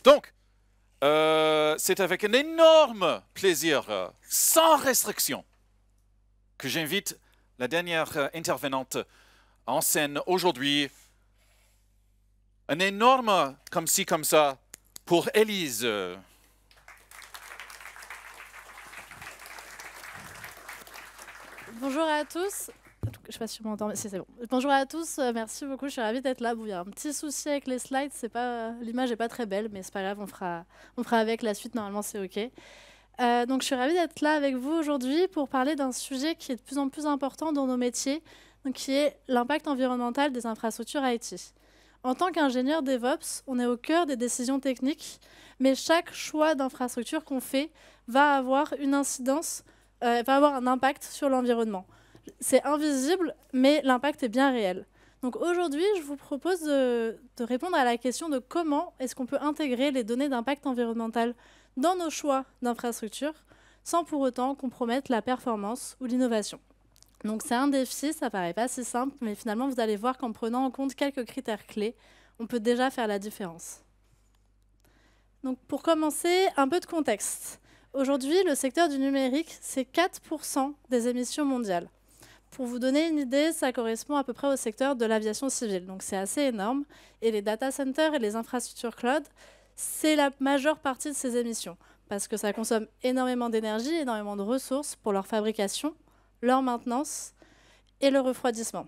Donc, c'est avec un énorme plaisir, sans restriction, que j'invite la dernière intervenante en scène aujourd'hui. Un énorme comme ci, comme ça, pour Élise. Bonjour à tous. Je ne sais pas si vous m'entendez, mais si c'est bon. Bonjour à tous, merci beaucoup, je suis ravie d'être là. Bon, il y a un petit souci avec les slides, l'image n'est pas très belle, mais c'est pas grave, on fera avec la suite, normalement c'est OK. Donc je suis ravie d'être là avec vous aujourd'hui pour parler d'un sujet qui est de plus en plus important dans nos métiers, donc qui est l'impact environnemental des infrastructures IT. En tant qu'ingénieur DevOps, on est au cœur des décisions techniques, mais chaque choix d'infrastructure qu'on fait va avoir une incidence, va avoir un impact sur l'environnement. C'est invisible, mais l'impact est bien réel. Donc aujourd'hui, je vous propose de répondre à la question de comment est-ce qu'on peut intégrer les données d'impact environnemental dans nos choix d'infrastructure sans pour autant compromettre la performance ou l'innovation. Donc c'est un défi, ça paraît pas si simple, mais finalement vous allez voir qu'en prenant en compte quelques critères clés, on peut déjà faire la différence. Donc pour commencer, un peu de contexte. Aujourd'hui, le secteur du numérique, c'est 4% des émissions mondiales. Pour vous donner une idée, ça correspond à peu près au secteur de l'aviation civile, donc c'est assez énorme. Et les data centers et les infrastructures cloud, c'est la majeure partie de ces émissions, parce que ça consomme énormément d'énergie, énormément de ressources pour leur fabrication, leur maintenance et le refroidissement.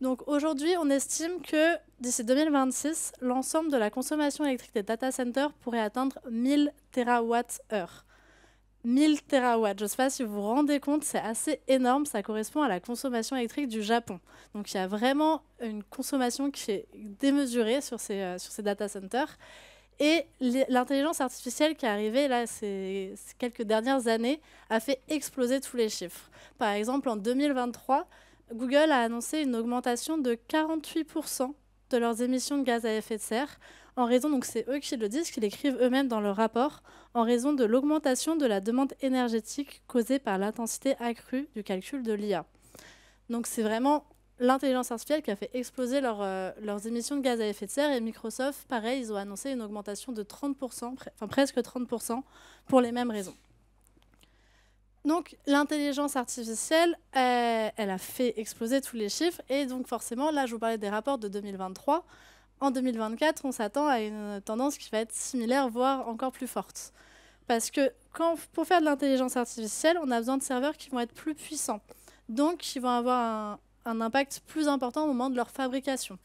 Donc aujourd'hui, on estime que d'ici 2026, l'ensemble de la consommation électrique des data centers pourrait atteindre 1000 TWh. 1000 TWh, je ne sais pas si vous vous rendez compte, c'est assez énorme, ça correspond à la consommation électrique du Japon. Donc il y a vraiment une consommation qui est démesurée sur ces data centers. Et l'intelligence artificielle qui est arrivée là, ces quelques dernières années a fait exploser tous les chiffres. Par exemple, en 2023, Google a annoncé une augmentation de 48% de leurs émissions de gaz à effet de serre, en raison, donc c'est eux qui le disent, qui l'écrivent eux-mêmes dans leur rapport, en raison de l'augmentation de la demande énergétique causée par l'intensité accrue du calcul de l'IA. Donc c'est vraiment l'intelligence artificielle qui a fait exploser leurs émissions de gaz à effet de serre, et Microsoft, pareil, ils ont annoncé une augmentation de 30%, enfin presque 30%, pour les mêmes raisons. Donc l'intelligence artificielle, elle a fait exploser tous les chiffres, et donc forcément, là je vous parlais des rapports de 2023, en 2024, on s'attend à une tendance qui va être similaire, voire encore plus forte. Parce que pour faire de l'intelligence artificielle, on a besoin de serveurs qui vont être plus puissants, donc qui vont avoir un impact plus important au moment de leur fabrication.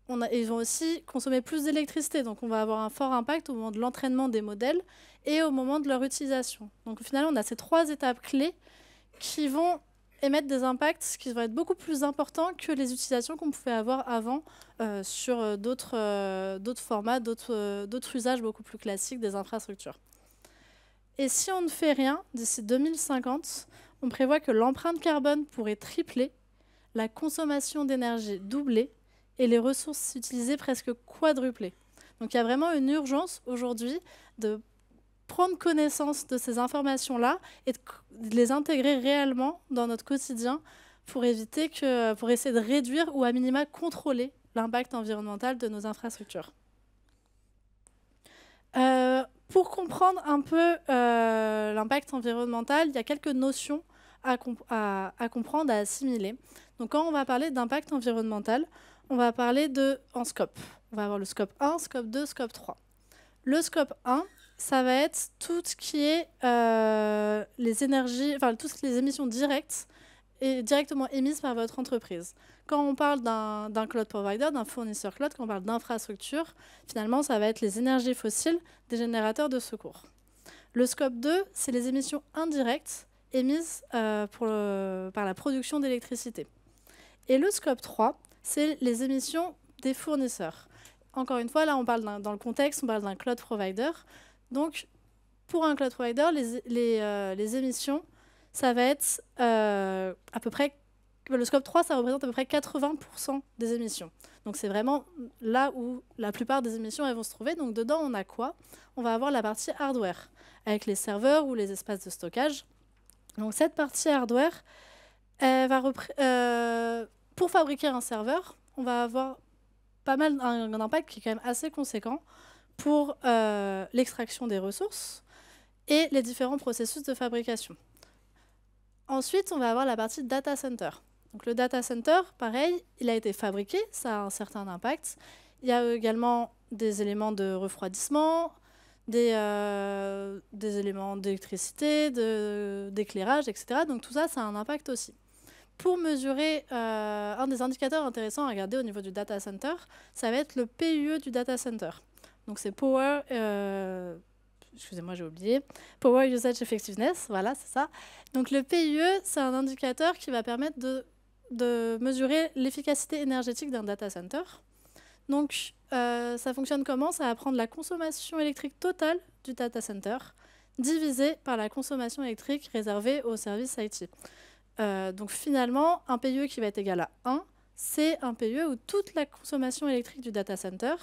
Ils vont aussi consommer plus d'électricité, donc on va avoir un fort impact au moment de l'entraînement des modèles et au moment de leur utilisation. Donc au final, on a ces 3 étapes clés qui vont émettre des impacts qui vont être beaucoup plus importants que les utilisations qu'on pouvait avoir avant sur d'autres formats, d'autres usages beaucoup plus classiques des infrastructures. Et si on ne fait rien, d'ici 2050, on prévoit que l'empreinte carbone pourrait tripler, la consommation d'énergie doubler et les ressources utilisées presque quadrupler. Donc il y a vraiment une urgence aujourd'hui de prendre connaissance de ces informations-là et de les intégrer réellement dans notre quotidien pour essayer de réduire ou à minima contrôler l'impact environnemental de nos infrastructures. Pour comprendre un peu l'impact environnemental, il y a quelques notions à comprendre, à assimiler. Donc quand on va parler d'impact environnemental, on va parler en scope. On va avoir le scope 1, scope 2, scope 3. Le scope 1, ça va être tout ce qui est toutes les émissions directes et directement émises par votre entreprise. Quand on parle d'un cloud provider, d'un fournisseur cloud, quand on parle d'infrastructure, finalement, ça va être les énergies fossiles des générateurs de secours. Le scope 2, c'est les émissions indirectes émises par la production d'électricité. Et le scope 3, c'est les émissions des fournisseurs. Encore une fois, là, on parle dans le contexte, on parle d'un cloud provider. Donc, pour un cloud provider, les émissions, ça va être à peu près... Le scope 3, ça représente à peu près 80% des émissions. Donc, c'est vraiment là où la plupart des émissions elles vont se trouver. Donc, dedans, on a quoi? On va avoir la partie hardware, avec les serveurs ou les espaces de stockage. Donc, cette partie hardware, pour fabriquer un serveur, on va avoir un impact qui est quand même assez conséquent. pour l'extraction des ressources et les différents processus de fabrication. Ensuite, on va avoir la partie data center. Donc, le data center, pareil, il a été fabriqué, ça a un certain impact. Il y a également des éléments de refroidissement, des éléments d'électricité, d'éclairage, etc. Donc tout ça, ça a un impact aussi. Pour mesurer, un des indicateurs intéressants à regarder au niveau du data center, ça va être le PUE du data center. Donc c'est Power, excusez-moi, j'ai oublié, Power Usage Effectiveness, voilà, c'est ça. Donc le PUE, c'est un indicateur qui va permettre de mesurer l'efficacité énergétique d'un data center. Donc, ça fonctionne comment? Ça va prendre la consommation électrique totale du data center divisée par la consommation électrique réservée au service IT. Donc, finalement, un PUE qui va être égal à 1, c'est un PUE où toute la consommation électrique du data center,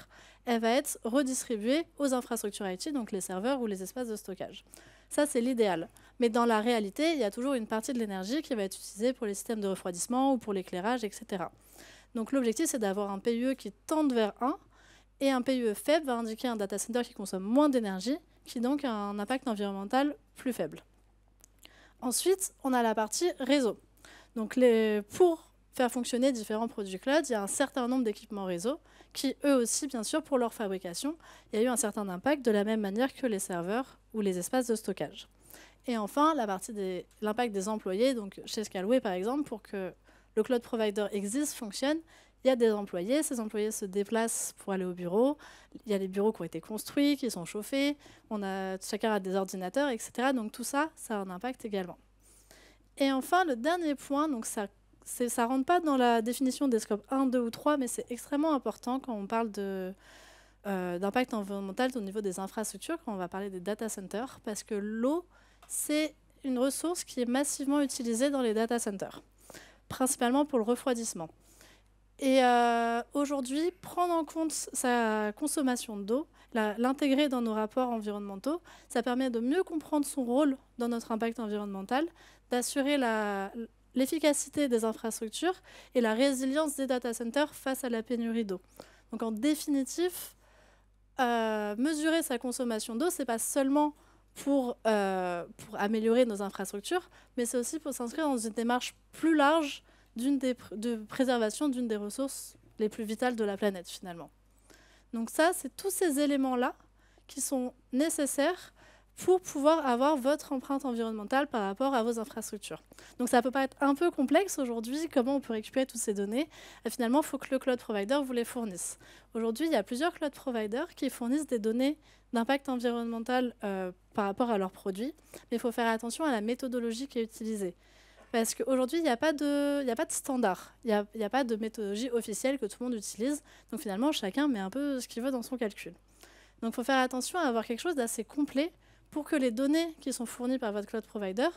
elle va être redistribuée aux infrastructures IT, donc les serveurs ou les espaces de stockage. Ça, c'est l'idéal. Mais dans la réalité, il y a toujours une partie de l'énergie qui va être utilisée pour les systèmes de refroidissement ou pour l'éclairage, etc. Donc l'objectif, c'est d'avoir un PUE qui tende vers 1, et un PUE faible va indiquer un data center qui consomme moins d'énergie, qui donc a un impact environnemental plus faible. Ensuite, on a la partie réseau. Donc pour faire fonctionner différents produits cloud, il y a un certain nombre d'équipements réseau qui, eux aussi, bien sûr, pour leur fabrication, il y a eu un certain impact de la même manière que les serveurs ou les espaces de stockage. Et enfin, la partie de l'impact des employés, donc chez Scaleway, par exemple, pour que le cloud provider existe, fonctionne, il y a des employés, ces employés se déplacent pour aller au bureau, il y a des bureaux qui ont été construits, qui sont chauffés, chacun a des ordinateurs, etc. Donc tout ça, ça a un impact également. Et enfin, le dernier point, donc ça ne rentre pas dans la définition des scopes 1, 2 ou 3, mais c'est extrêmement important quand on parle d'impact environnemental au niveau des infrastructures, quand on va parler des data centers, parce que l'eau, c'est une ressource qui est massivement utilisée dans les data centers, principalement pour le refroidissement. Et aujourd'hui, prendre en compte sa consommation d'eau, l'intégrer dans nos rapports environnementaux, ça permet de mieux comprendre son rôle dans notre impact environnemental, d'assurer l'efficacité des infrastructures et la résilience des data centers face à la pénurie d'eau. Donc en définitive, mesurer sa consommation d'eau, ce n'est pas seulement pour améliorer nos infrastructures, mais c'est aussi pour s'inscrire dans une démarche plus large de préservation d'une des ressources les plus vitales de la planète, finalement. Donc ça, c'est tous ces éléments-là qui sont nécessaires pour pouvoir avoir votre empreinte environnementale par rapport à vos infrastructures. Donc ça peut paraître un peu complexe aujourd'hui, comment on peut récupérer toutes ces données. Et finalement, il faut que le cloud provider vous les fournisse. Aujourd'hui, il y a plusieurs cloud providers qui fournissent des données d'impact environnemental par rapport à leurs produits, mais il faut faire attention à la méthodologie qui est utilisée. Parce qu'aujourd'hui, il n'y a pas de standard, il n'y a pas de méthodologie officielle que tout le monde utilise. Donc finalement, chacun met un peu ce qu'il veut dans son calcul. Donc il faut faire attention à avoir quelque chose d'assez complet pour que les données qui sont fournies par votre cloud provider,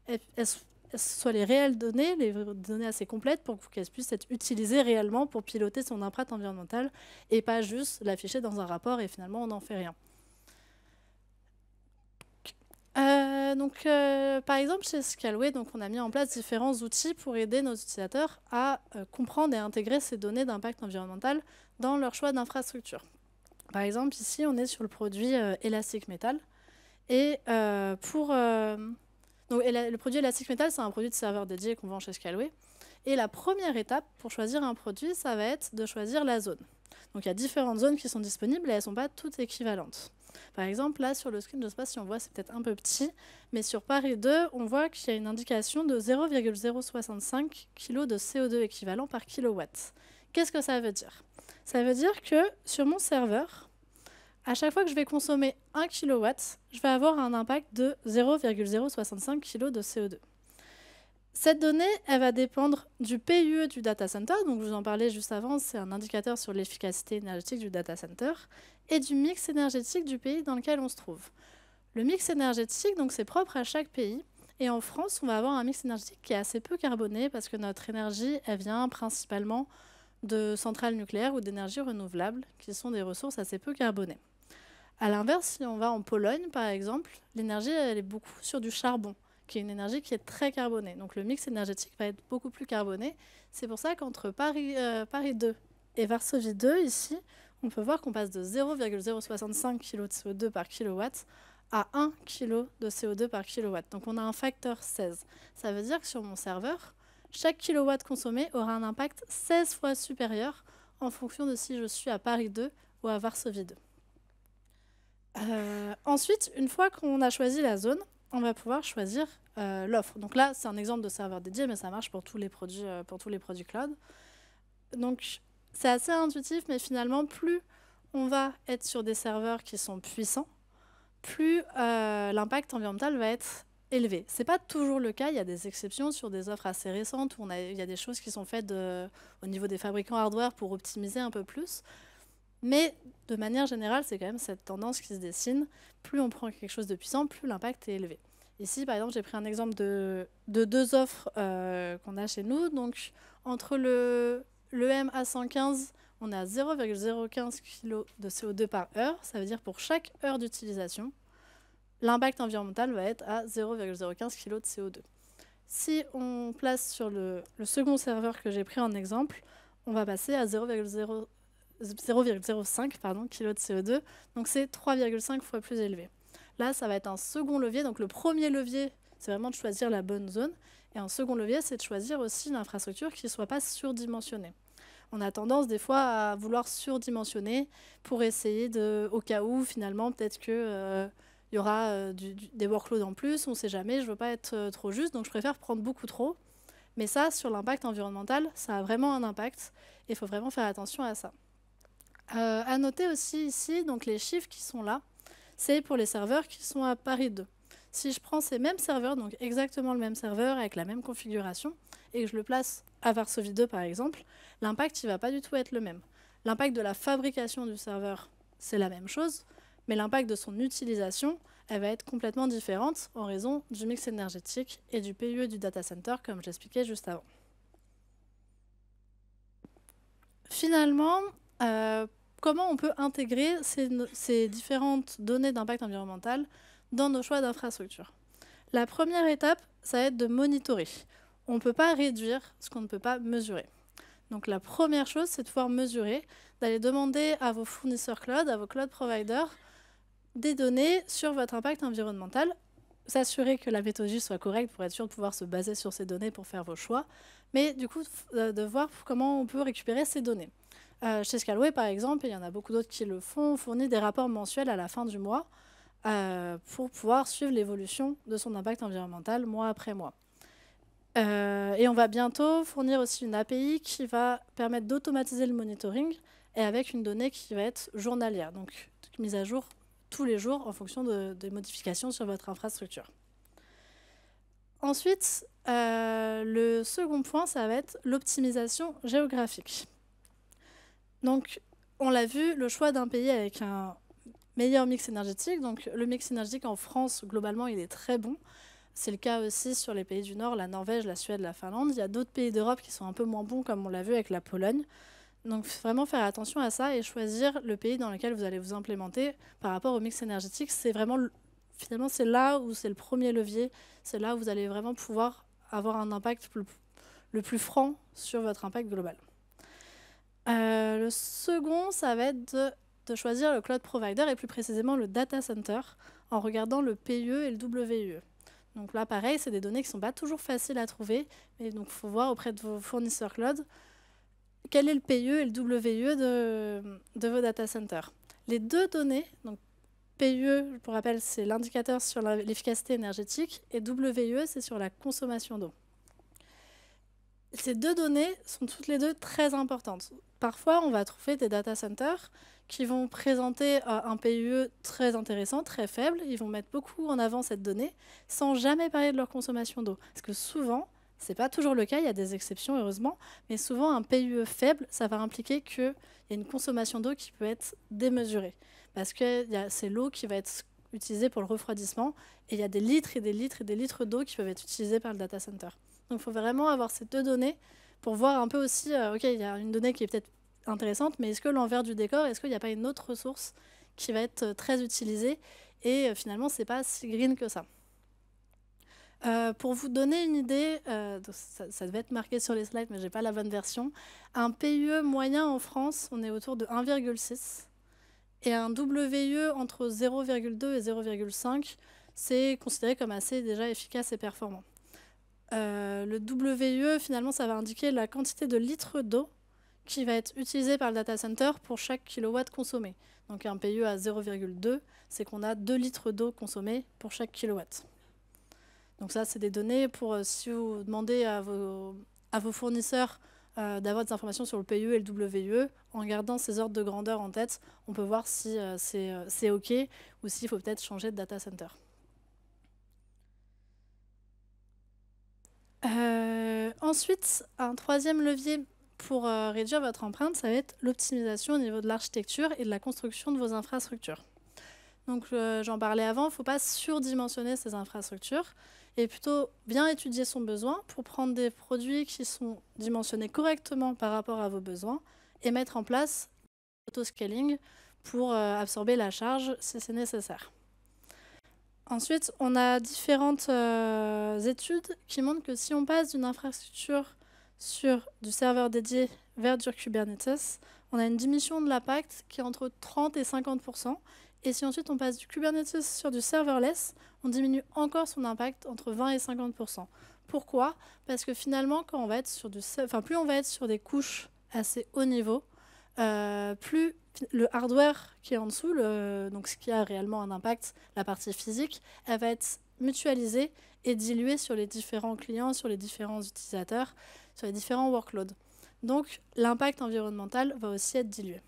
elles soient les réelles données, les données assez complètes pour qu'elles puissent être utilisées réellement pour piloter son empreinte environnementale et pas juste l'afficher dans un rapport et finalement on n'en fait rien. Par exemple, chez Scaleway, on a mis en place différents outils pour aider nos utilisateurs à comprendre et intégrer ces données d'impact environnemental dans leur choix d'infrastructure. Par exemple, ici, on est sur le produit Elastic Metal. Et le produit Elastic Metal, c'est un produit de serveur dédié qu'on vend chez Scaleway. Et la première étape pour choisir un produit, ça va être de choisir la zone. Donc il y a différentes zones qui sont disponibles et elles ne sont pas toutes équivalentes. Par exemple, là sur le screen, je ne sais pas si on voit, c'est peut-être un peu petit, mais sur Paris 2, on voit qu'il y a une indication de 0,065 kg de CO2 équivalent par kilowatt. Qu'est-ce que ça veut dire? Ça veut dire que sur mon serveur, à chaque fois que je vais consommer 1 kW, je vais avoir un impact de 0,065 kg de CO2. Cette donnée, elle va dépendre du PUE du data center, donc je vous en parlais juste avant, c'est un indicateur sur l'efficacité énergétique du data center, et du mix énergétique du pays dans lequel on se trouve. Le mix énergétique, donc c'est propre à chaque pays, et en France, on va avoir un mix énergétique qui est assez peu carboné, parce que notre énergie, elle vient principalement de centrales nucléaires ou d'énergies renouvelables, qui sont des ressources assez peu carbonées. A l'inverse, si on va en Pologne, par exemple, l'énergie, elle est beaucoup sur du charbon, qui est une énergie qui est très carbonée. Donc le mix énergétique va être beaucoup plus carboné. C'est pour ça qu'entre Paris 2 et Varsovie 2, ici, on peut voir qu'on passe de 0,065 kg de CO2 par kilowatt à 1 kg de CO2 par kilowatt. Donc on a un facteur 16. Ça veut dire que sur mon serveur, chaque kilowatt consommé aura un impact 16 fois supérieur en fonction de si je suis à Paris 2 ou à Varsovie 2. Ensuite, une fois qu'on a choisi la zone, on va pouvoir choisir l'offre. Donc là, c'est un exemple de serveur dédié, mais ça marche pour tous les produits cloud. Donc c'est assez intuitif, mais finalement, plus on va être sur des serveurs qui sont puissants, plus l'impact environnemental va être élevé. Ce n'est pas toujours le cas, il y a des exceptions sur des offres assez récentes où il y a des choses qui sont faites au niveau des fabricants hardware pour optimiser un peu plus. Mais de manière générale, c'est quand même cette tendance qui se dessine. Plus on prend quelque chose de puissant, plus l'impact est élevé. Ici, par exemple, j'ai pris un exemple de deux offres qu'on a chez nous. Donc, entre le MA115, on a 0,015 kg de CO2 par heure. Ça veut dire pour chaque heure d'utilisation, l'impact environnemental va être à 0,015 kg de CO2. Si on place sur le second serveur que j'ai pris en exemple, on va passer à 0,05 kg de CO2. Donc c'est 3,5 fois plus élevé. Là, ça va être un second levier. Donc le premier levier, c'est vraiment de choisir la bonne zone. Et un second levier, c'est de choisir aussi une infrastructure qui ne soit pas surdimensionnée. On a tendance des fois à vouloir surdimensionner pour essayer au cas où finalement peut-être qu'il y aura des workloads en plus, on ne sait jamais, je ne veux pas être trop juste, donc je préfère prendre beaucoup trop. Mais ça, sur l'impact environnemental, ça a vraiment un impact et il faut vraiment faire attention à ça. À noter aussi ici, donc les chiffres qui sont là, c'est pour les serveurs qui sont à Paris 2. Si je prends ces mêmes serveurs, donc exactement le même serveur avec la même configuration, et que je le place à Varsovie 2 par exemple, l'impact ne va pas du tout être le même. L'impact de la fabrication du serveur, c'est la même chose, mais l'impact de son utilisation, elle va être complètement différente en raison du mix énergétique et du PUE du data center, comme j'expliquais juste avant. Finalement, comment on peut intégrer ces différentes données d'impact environnemental dans nos choix d'infrastructure? La première étape, ça va être de monitorer. On ne peut pas réduire ce qu'on ne peut pas mesurer. Donc la première chose, c'est de pouvoir mesurer, d'aller demander à vos fournisseurs cloud, à vos cloud providers, des données sur votre impact environnemental, s'assurer que la méthodologie soit correcte pour être sûr de pouvoir se baser sur ces données pour faire vos choix, mais du coup, de voir comment on peut récupérer ces données. Chez Scalway, par exemple, et il y en a beaucoup d'autres qui le font, on fournit des rapports mensuels à la fin du mois pour pouvoir suivre l'évolution de son impact environnemental mois après mois. Et on va bientôt fournir aussi une API qui va permettre d'automatiser le monitoring et avec une donnée qui va être journalière, donc mise à jour tous les jours en fonction des modifications sur votre infrastructure. Ensuite, le second point, ça va être l'optimisation géographique. Donc, on l'a vu, le choix d'un pays avec un meilleur mix énergétique. Donc, le mix énergétique en France, globalement, il est très bon. C'est le cas aussi sur les pays du Nord, la Norvège, la Suède, la Finlande. Il y a d'autres pays d'Europe qui sont un peu moins bons, comme on l'a vu avec la Pologne. Donc, vraiment faire attention à ça et choisir le pays dans lequel vous allez vous implémenter par rapport au mix énergétique. C'est vraiment, finalement, c'est là où c'est le premier levier. C'est là où vous allez vraiment pouvoir avoir un impact le plus franc sur votre impact global. Le second, ça va être de choisir le cloud provider et plus précisément le data center en regardant le PUE et le WUE. Donc là, pareil, c'est des données qui ne sont pas toujours faciles à trouver. Et donc, il faut voir auprès de vos fournisseurs cloud quel est le PUE et le WUE de vos data centers. Les deux données, donc PUE, pour rappel, c'est l'indicateur sur l'efficacité énergétique et WUE, c'est sur la consommation d'eau. Ces deux données sont toutes les deux très importantes. Parfois, on va trouver des data centers qui vont présenter un PUE très intéressant, très faible. Ils vont mettre beaucoup en avant cette donnée sans jamais parler de leur consommation d'eau. Parce que souvent, ce n'est pas toujours le cas, il y a des exceptions heureusement, mais souvent un PUE faible, ça va impliquer qu'il y a une consommation d'eau qui peut être démesurée. Parce que c'est l'eau qui va être utilisée pour le refroidissement et il y a des litres et des litres et des litres d'eau qui peuvent être utilisés par le data center. Donc il faut vraiment avoir ces deux données pour voir un peu aussi, ok, il y a une donnée qui est peut-être intéressante, mais est-ce que l'envers du décor, est-ce qu'il n'y a pas une autre ressource qui va être très utilisée et finalement, ce n'est pas si green que ça. Pour vous donner une idée ça devait être marqué sur les slides, mais j'ai pas la bonne version. Un PUE moyen en France, on est autour de 1,6. Et un WUE entre 0,2 et 0,5, c'est considéré comme assez déjà efficace et performant. Le WUE, finalement, ça va indiquer la quantité de litres d'eau qui va être utilisée par le data center pour chaque kilowatt consommé. Donc un PUE à 0,2, c'est qu'on a 2 litres d'eau consommés pour chaque kilowatt. Donc ça, c'est des données pour, si vous demandez à vos fournisseurs d'avoir des informations sur le PUE et le WUE, en gardant ces ordres de grandeur en tête, on peut voir si c'est OK ou s'il faut peut-être changer de data center. Ensuite, un troisième levier pour réduire votre empreinte, ça va être l'optimisation au niveau de l'architecture et de la construction de vos infrastructures. Donc j'en parlais avant, il ne faut pas surdimensionner ces infrastructures et plutôt bien étudier son besoin pour prendre des produits qui sont dimensionnés correctement par rapport à vos besoins et mettre en place l'autoscaling pour absorber la charge si c'est nécessaire. Ensuite, on a différentes études qui montrent que si on passe d'une infrastructure sur du serveur dédié vers du Kubernetes, on a une diminution de l'impact qui est entre 30 et 50%. Et si ensuite on passe du Kubernetes sur du serverless, on diminue encore son impact entre 20 et 50%. Pourquoi? Parce que finalement, quand on va être sur plus on va être sur des couches assez haut niveau, plus le hardware qui est en dessous, donc ce qui a réellement un impact, la partie physique, elle va être mutualisée et diluée sur les différents clients, sur les différents utilisateurs, sur les différents workloads. Donc l'impact environnemental va aussi être dilué.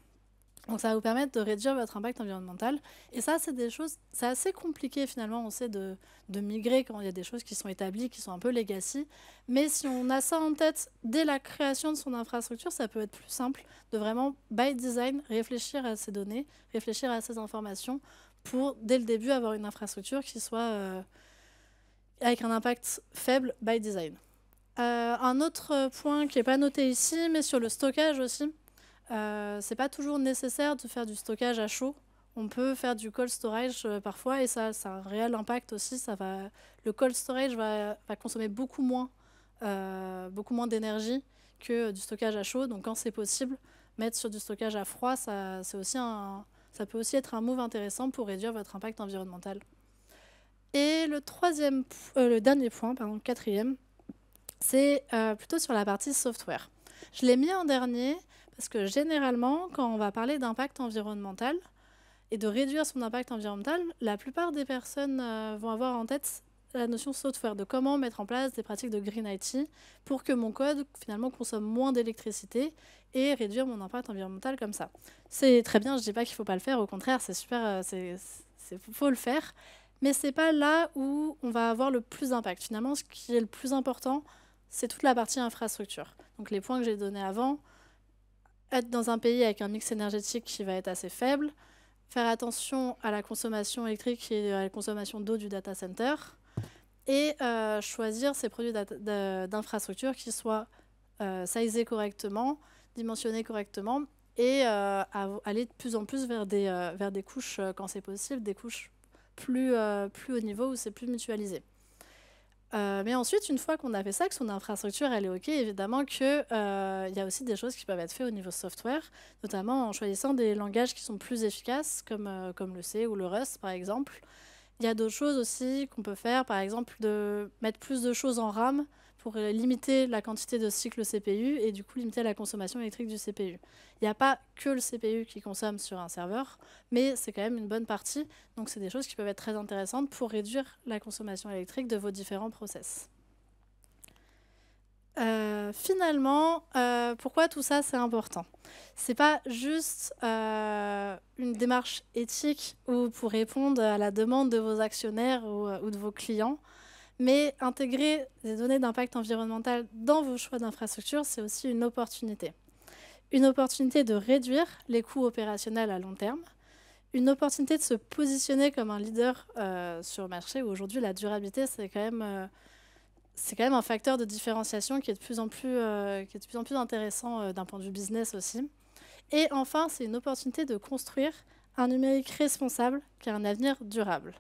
Donc ça va vous permettre de réduire votre impact environnemental. Et ça, c'est des choses, c'est assez compliqué finalement, on sait, de migrer quand il y a des choses qui sont établies, qui sont un peu legacy. Mais si on a ça en tête dès la création de son infrastructure, ça peut être plus simple de vraiment, by design, réfléchir à ces données, réfléchir à ces informations pour, dès le début, avoir une infrastructure qui soit avec un impact faible by design. Un autre point qui n'est pas noté ici, mais sur le stockage aussi, c'est pas toujours nécessaire de faire du stockage à chaud. On peut faire du cold storage parfois et ça a un réel impact aussi. Le cold storage va consommer beaucoup moins d'énergie que du stockage à chaud. Donc quand c'est possible, mettre sur du stockage à froid, ça peut aussi être un move intéressant pour réduire votre impact environnemental. Et le dernier point, quatrième, c'est plutôt sur la partie software. Je l'ai mis en dernier parce que généralement, quand on va parler d'impact environnemental et de réduire son impact environnemental, la plupart des personnes vont avoir en tête la notion software, de comment mettre en place des pratiques de Green IT pour que mon code finalement consomme moins d'électricité et réduire mon impact environnemental comme ça. C'est très bien, je ne dis pas qu'il ne faut pas le faire, au contraire, c'est super, faut le faire, mais ce n'est pas là où on va avoir le plus d'impact. Finalement, ce qui est le plus important, c'est toute la partie infrastructure. Donc les points que j'ai donnés avant, être dans un pays avec un mix énergétique qui va être assez faible, faire attention à la consommation électrique et à la consommation d'eau du data center, et choisir ces produits d'infrastructure qui soient sizés correctement, dimensionnés correctement, et aller de plus en plus vers des couches, quand c'est possible, des couches plus haut niveau où c'est plus mutualisé. Mais ensuite, une fois qu'on a fait ça, que son infrastructure elle est OK, évidemment qu'il y a aussi des choses qui peuvent être faites au niveau software, notamment en choisissant des langages qui sont plus efficaces, comme le C ou le Rust, par exemple. Il y a d'autres choses aussi qu'on peut faire, par exemple de mettre plus de choses en RAM pour limiter la quantité de cycles CPU et du coup limiter la consommation électrique du CPU. Il n'y a pas que le CPU qui consomme sur un serveur, mais c'est quand même une bonne partie. Donc c'est des choses qui peuvent être très intéressantes pour réduire la consommation électrique de vos différents process. Finalement, pourquoi tout ça c'est important? C'est pas juste une démarche éthique ou pour répondre à la demande de vos actionnaires ou de vos clients, mais intégrer des données d'impact environnemental dans vos choix d'infrastructure, c'est aussi une opportunité. Une opportunité de réduire les coûts opérationnels à long terme, une opportunité de se positionner comme un leader sur le marché où aujourd'hui la durabilité c'est quand même un facteur de différenciation qui est de plus en plus intéressant d'un point de vue business aussi. Et enfin, c'est une opportunité de construire un numérique responsable qui a un avenir durable.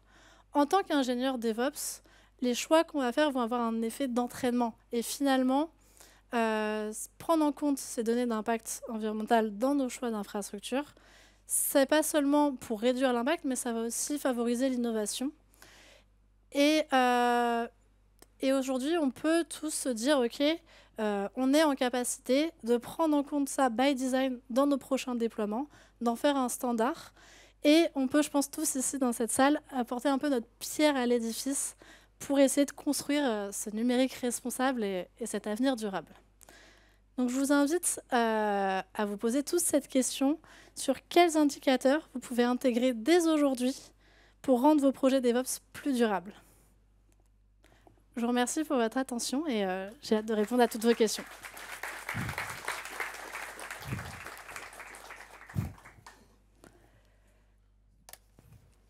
En tant qu'ingénieur DevOps, les choix qu'on va faire vont avoir un effet d'entraînement. Et finalement, prendre en compte ces données d'impact environnemental dans nos choix d'infrastructure, c'est pas seulement pour réduire l'impact, mais ça va aussi favoriser l'innovation. Et aujourd'hui, on peut tous se dire, OK, on est en capacité de prendre en compte ça by design dans nos prochains déploiements, d'en faire un standard. Et on peut, je pense, tous ici dans cette salle, apporter un peu notre pierre à l'édifice pour essayer de construire ce numérique responsable et cet avenir durable. Donc, je vous invite à vous poser tous cette question sur quels indicateurs vous pouvez intégrer dès aujourd'hui pour rendre vos projets DevOps plus durables. Je vous remercie pour votre attention et j'ai hâte de répondre à toutes vos questions.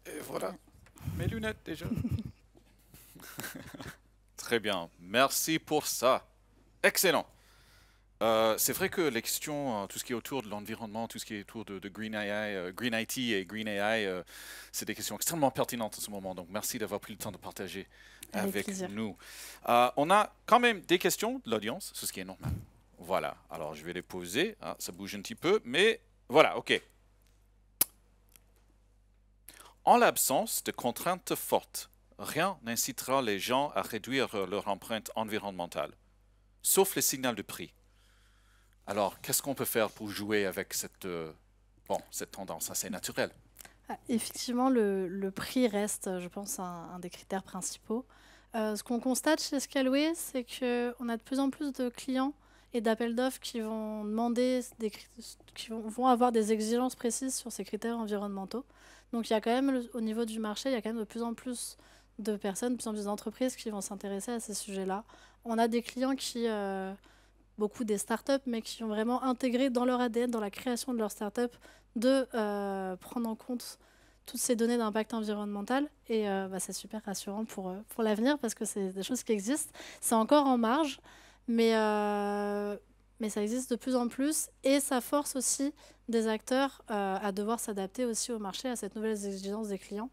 Et voilà, mes lunettes déjà. Très bien, merci pour ça. Excellent. C'est vrai que les questions, tout ce qui est autour de l'environnement, tout ce qui est autour de Green AI, Green IT et Green AI, c'est des questions extrêmement pertinentes en ce moment. Donc, merci d'avoir pris le temps de partager avec nous. On a quand même des questions de l'audience, ce qui est normal. Voilà, alors je vais les poser. Ah, ça bouge un petit peu, mais voilà, OK. En l'absence de contraintes fortes, rien n'incitera les gens à réduire leur empreinte environnementale, sauf le signal de prix. Alors, qu'est-ce qu'on peut faire pour jouer avec cette tendance assez naturelle? Effectivement, le prix reste, je pense, un des critères principaux. Ce qu'on constate chez Scaleway, c'est qu'on a de plus en plus de clients et d'appels d'offres qui vont demander, qui vont avoir des exigences précises sur ces critères environnementaux. Donc, il y a quand même, au niveau du marché, il y a quand même de plus en plus de personnes, de plus en plus d'entreprises qui vont s'intéresser à ces sujets-là. On a des clients qui, beaucoup des startups, mais qui ont vraiment intégré dans leur ADN, dans la création de leur startup, de prendre en compte toutes ces données d'impact environnemental. Et c'est super rassurant pour l'avenir parce que c'est des choses qui existent. C'est encore en marge, mais ça existe de plus en plus. Et ça force aussi des acteurs à devoir s'adapter aussi au marché, à cette nouvelle exigence des clients.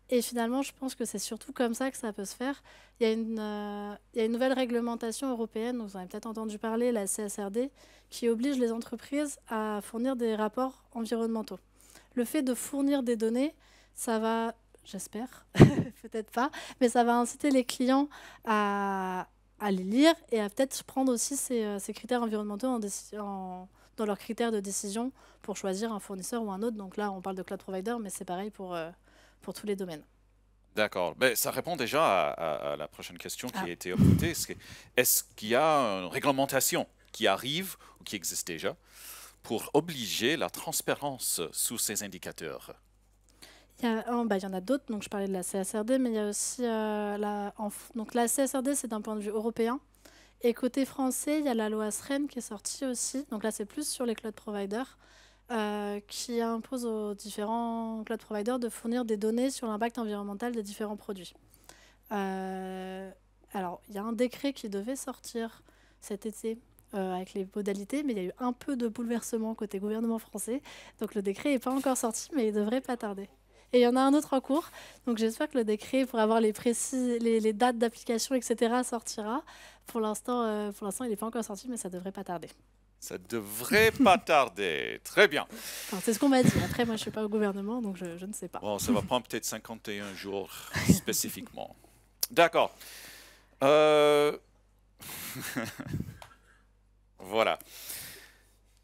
Et finalement, je pense que c'est surtout comme ça que ça peut se faire. Il y a une nouvelle réglementation européenne, vous en avez peut-être entendu parler, la CSRD, qui oblige les entreprises à fournir des rapports environnementaux. Le fait de fournir des données, ça va, j'espère, peut-être pas, mais ça va inciter les clients à les lire et à peut-être prendre aussi ces critères environnementaux dans leurs critères de décision pour choisir un fournisseur ou un autre. Donc là, on parle de cloud provider, mais c'est pareil pour tous les domaines. D'accord. Ben, ça répond déjà à la prochaine question qui a été posée. Est-ce qu'il y a une réglementation qui arrive ou qui existe déjà pour obliger la transparence sous ces indicateurs? Il y en a d'autres. Donc je parlais de la CSRD, mais il y a aussi donc la CSRD, c'est d'un point de vue européen. Et côté français, il y a la loi SREN qui est sortie aussi. Donc là, c'est plus sur les cloud providers. Qui impose aux différents cloud providers de fournir des données sur l'impact environnemental des différents produits. Alors, il y a un décret qui devait sortir cet été avec les modalités, mais il y a eu un peu de bouleversement côté gouvernement français. Donc, le décret n'est pas encore sorti, mais il ne devrait pas tarder. Et il y en a un autre en cours. Donc, j'espère que le décret, pour avoir les dates d'application, etc., sortira. Pour l'instant, il n'est pas encore sorti, mais ça ne devrait pas tarder. Ça devrait pas tarder. Très bien. Enfin, c'est ce qu'on m'a dit. Après, moi, je ne suis pas au gouvernement, donc je ne sais pas. Bon, ça va prendre peut-être 51 jours spécifiquement. D'accord. Voilà.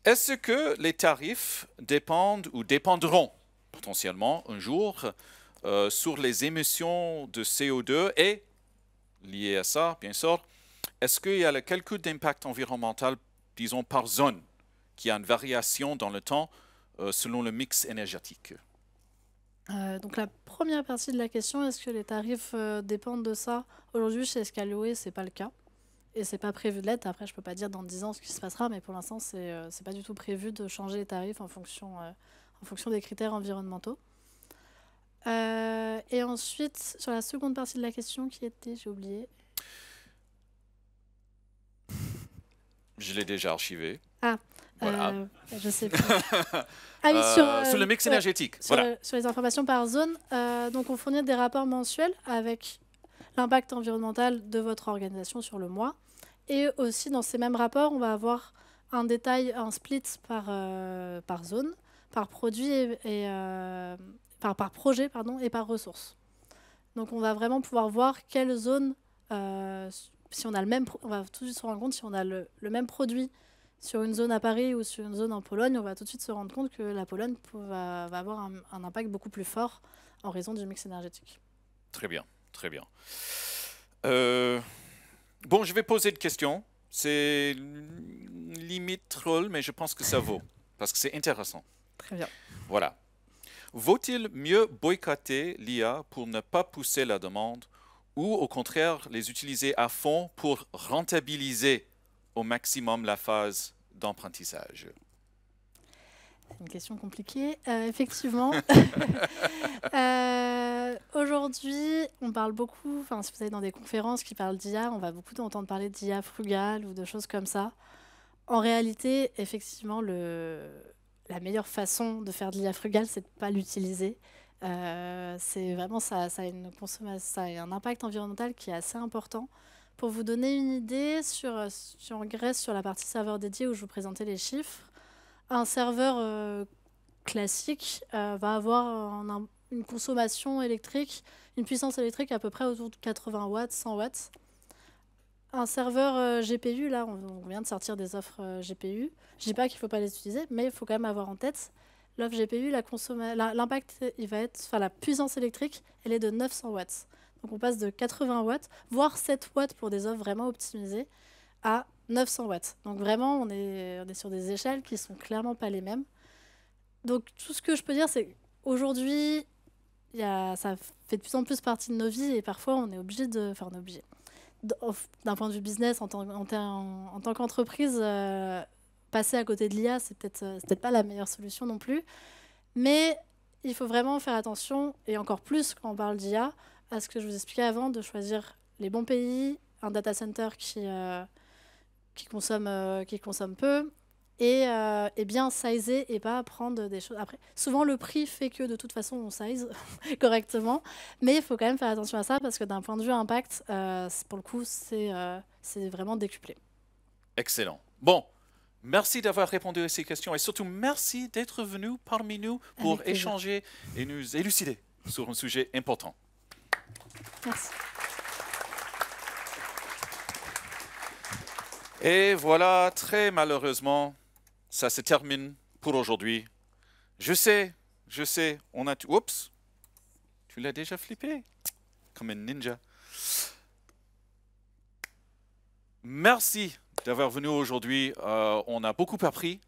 Est-ce que les tarifs dépendent ou dépendront potentiellement un jour sur les émissions de CO2 et, liées à ça, bien sûr, est-ce qu'il y a le calcul d'impact environnemental, disons, par zone, qui a une variation dans le temps selon le mix énergétique? Donc la première partie de la question, est-ce que les tarifs dépendent de ça? Aujourd'hui, chez Scaleway, ce n'est pas le cas. Et ce n'est pas prévu de l'être. Après, je ne peux pas dire dans 10 ans ce qui se passera, mais pour l'instant, ce n'est pas du tout prévu de changer les tarifs en fonction des critères environnementaux. Et ensuite, sur la seconde partie de la question qui était, j'ai oublié. Je l'ai déjà archivé. Voilà. Je sais plus. Ah oui, sur le mix énergétique. Sur les informations par zone, donc on fournit des rapports mensuels avec l'impact environnemental de votre organisation sur le mois. Et aussi, dans ces mêmes rapports, on va avoir un détail, un split par zone, par produit par projet et par ressource. Donc, on va vraiment pouvoir voir quelle zone, si on a le même, on va tout de suite se rendre compte si on a le même produit sur une zone à Paris ou sur une zone en Pologne, on va tout de suite se rendre compte que la Pologne va avoir un impact beaucoup plus fort en raison du mix énergétique. Très bien, très bien. Bon, je vais poser une question. C'est limite troll, mais je pense que ça vaut, parce que c'est intéressant. Très bien. Voilà. Vaut-il mieux boycotter l'IA pour ne pas pousser la demande ou au contraire les utiliser à fond pour rentabiliser au maximum la phase d'apprentissage? Une question compliquée. Effectivement, aujourd'hui, on parle beaucoup, si vous allez dans des conférences qui parlent d'IA, on va beaucoup entendre parler d'IA frugale ou de choses comme ça. En réalité, effectivement, la meilleure façon de faire de l'IA frugale, c'est de ne pas l'utiliser. C'est vraiment ça a un impact environnemental qui est assez important. Pour vous donner une idée, si on regresse sur la partie serveur dédié où je vous présentais les chiffres, un serveur classique va avoir une consommation électrique, une puissance électrique à peu près autour de 80 watts, 100 watts. Un serveur GPU, là, on vient de sortir des offres GPU. Je ne dis pas qu'il ne faut pas les utiliser, mais il faut quand même avoir en tête l'offre GPU, l'impact, la puissance électrique, elle est de 900 watts. Donc on passe de 80 watts, voire 7 watts pour des offres vraiment optimisées, à 900 watts. Donc vraiment, on est sur des échelles qui sont clairement pas les mêmes. Donc tout ce que je peux dire, c'est qu'aujourd'hui, ça fait de plus en plus partie de nos vies et parfois on est obligé de... Enfin, on est obligé. D'un point de vue business, en tant qu'entreprise, passer à côté de l'IA, c'est peut-être pas la meilleure solution non plus. Mais il faut vraiment faire attention, et encore plus quand on parle d'IA, à ce que je vous expliquais avant, de choisir les bons pays, un data center qui consomme peu, et bien sizer et pas prendre des choses. Après, souvent, le prix fait que de toute façon, on size correctement, mais il faut quand même faire attention à ça parce que d'un point de vue impact, pour le coup, c'est vraiment décuplé. Excellent. Bon, merci d'avoir répondu à ces questions et surtout merci d'être venu parmi nous pour échanger et nous élucider sur un sujet important. Merci. Et voilà, très malheureusement, ça se termine pour aujourd'hui. Je sais, on a... Oups, tu l'as déjà flippé, comme un ninja. Merci d'avoir venu aujourd'hui. On a beaucoup appris,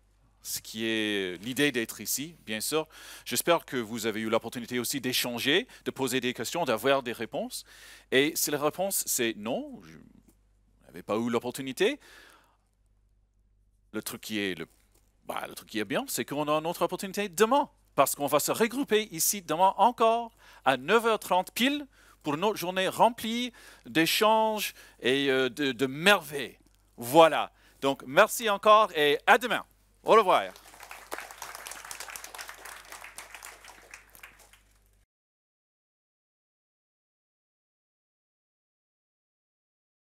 ce qui est l'idée d'être ici, bien sûr. J'espère que vous avez eu l'opportunité aussi d'échanger, de poser des questions, d'avoir des réponses. Et si la réponse c'est non, je n'avais pas eu l'opportunité, le truc qui est bien, c'est qu'on a une autre opportunité demain, parce qu'on va se regrouper ici demain encore à 9h30 pile pour une autre journée remplie d'échanges et de merveilles. Voilà. Donc, merci encore et à demain. Au revoir.